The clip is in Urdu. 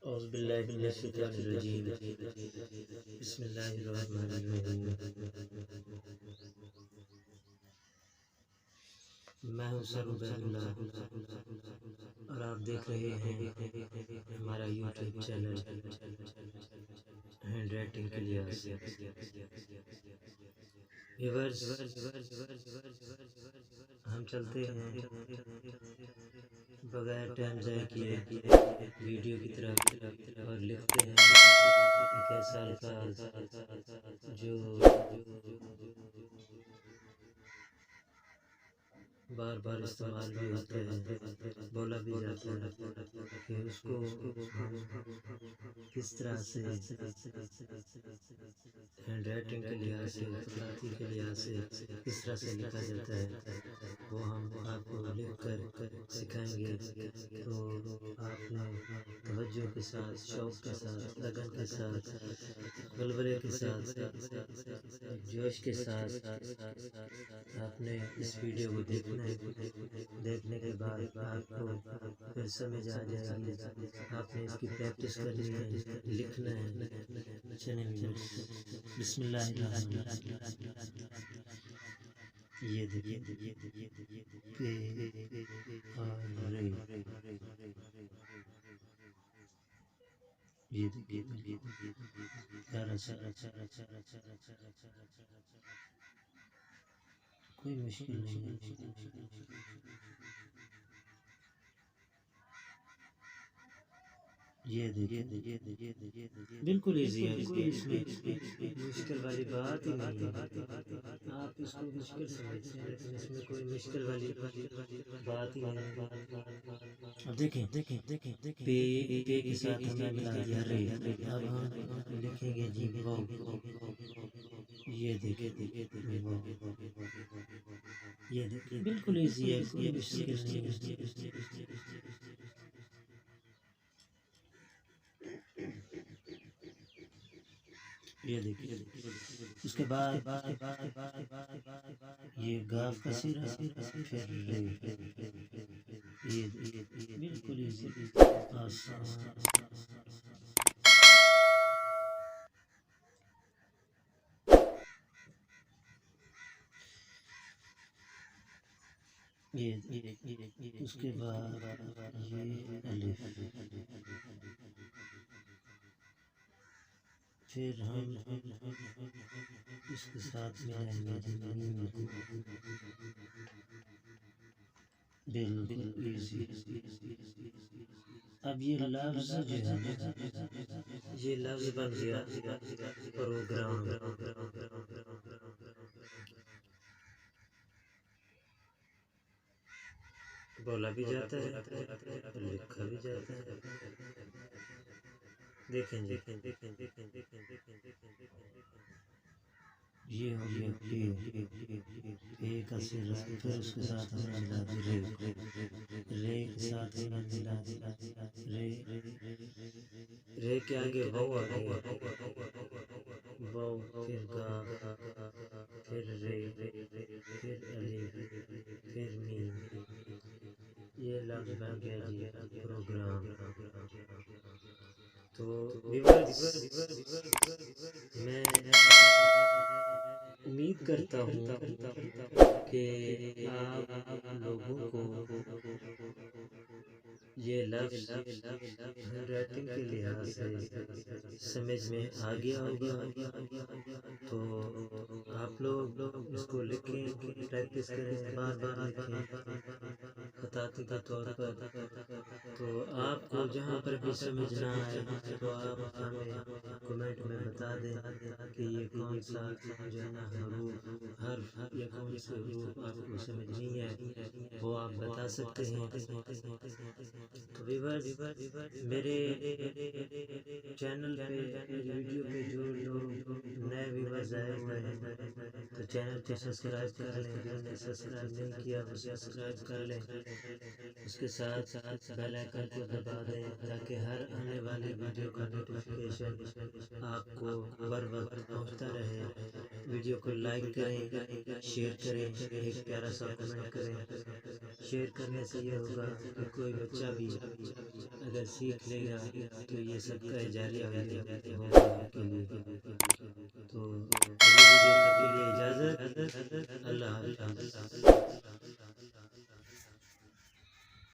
اعوذ باللہ من الشیطان الرجیم بسم اللہ الرحمن الرحیم۔ میں ہوں سر عبید اللہ اور آپ دیکھ رہے ہیں ہمارا یوٹیوب چینل ہینڈ رائٹنگ کے لحاظ سے۔ ویورز، ہم چلتے ہیں بغیر ٹائم ضائع کیے ویڈیو کی طرف اور لکھتے ہیں ایک ایسا الفاظ جو بار بار استعمال بھی ہوتا ہے، بولا بھی جاتا ہے کہ اس کو ہم کس طرح سے ہینڈ رائٹنگ کے لحاظ سے، خطاطی کے لحاظ سے کس طرح سے لکھا جاتا ہے، وہ ہم آپ کو لکھ کر سکھائیں گے۔ تو آپ نے توجہ کے ساتھ، شوق کے ساتھ، لگن کے ساتھ، ولولے کے ساتھ، جوش کے ساتھ آپ نے اس ویڈیو کو دیکھنا ہے۔ دیکھنے کے بعد آپ کو پھر سمجھ آ جائے گی، آپ نے اس کی پریکٹس کرنی ہے، لکھنا ہے۔ چلیں بسم اللہ الرحمن الرحیم۔ یہ دیکھیں پے آر رے، یہ دیکھیں پیارا سا، کوئی مشکل نہیں ہے۔ یہ دیکھیں بالکل ایزی ہے، کوئی اس میں مشکل والی بات ہی نہیں ہے۔ آپ اس کو مشکل سمجھتے ہیں لیکن اس میں کوئی مشکل والی بات ہی نہیں ہے۔ اب دیکھیں پے کے ساتھ ہم نے ملا دیا رے، اب ہم لکھیں گے جی واو۔ یہ دیکھیں واو، یہ دیکھیں بالکل ایزی ہے، کوئی مشکل نہیں ہے۔ یہ دیکھیں اس کے بعد یہ گاف کا سیرا، پھر رے، یہ بالکل ایزی آسان۔ یہ اس کے بعد یہ الف، پھر ہم اس کے ساتھ ملائیں گے میم کو، بالکل ایزی۔ اب یہ لفظ جو ہے، یہ لفظ بن گیا پروگرام۔ بولا بھی جاتا ہے، لکھا بھی جاتا ہے۔ دیکھیں یہ ہو گیا پے کا سیرا، پھر اس کے ساتھ ہم نے ملا دی رے، رے کے ساتھ ہم نے ملا دی رے کے آگے واو آ گیا، واو، پھر گا، پھر رے، پھر الف، پھر میم۔ یہ لفظ بن گیا جی پروگرام۔ تو ویورز، میں امید کرتا ہوں کہ آپ لوگوں کو یہ لفظ ہینڈ رائٹنگ کے لحاظ سے سمجھ میں آ گیا ہوگا۔ تو آپ لوگ اس کو لکھیں، پریکٹس کریں، بار بار لکھیں خطاطی کے طور پر۔ تو آپ کو جہاں پر بھی سمجھ نہ آئے تو آپ ہمیں کمنٹ میں بتا دیں کہ یہ کون سا جو ہے نا حرف یا کون سے حروف آپ کو سمجھ نہیں آئے، وہ آپ بتا سکتے ہیں۔ تو ویورز، میرے چینل پہ، میری ویڈیو پہ جو لوگ نئے ویورز آئے ہوئے ہیں تو چینل کو سبسکرائب کر لیں، جنہوں نے سبسکرائب نہیں کیا وہ سبسکرائب کر لیں، اس کے ساتھ بیل آئیکن کو دبا دیں تاکہ ہر آنے والی ویڈیو کا نوٹیفیکیشن آپ کو بر وقت پہنچتا رہے۔ ویڈیو کو لائک کریں، شیئر کریں، ایک پیارا سا کمنٹ کریں۔ شیئر کرنے سے یہ ہوگا کہ کوئی بچہ بھی اگر سیکھ لے گا تو یہ سب کا جاریہ ہوگا آپ کے لیے۔ تو ابھی مجھے تب کے لیے اجازت، اللہ حافظ۔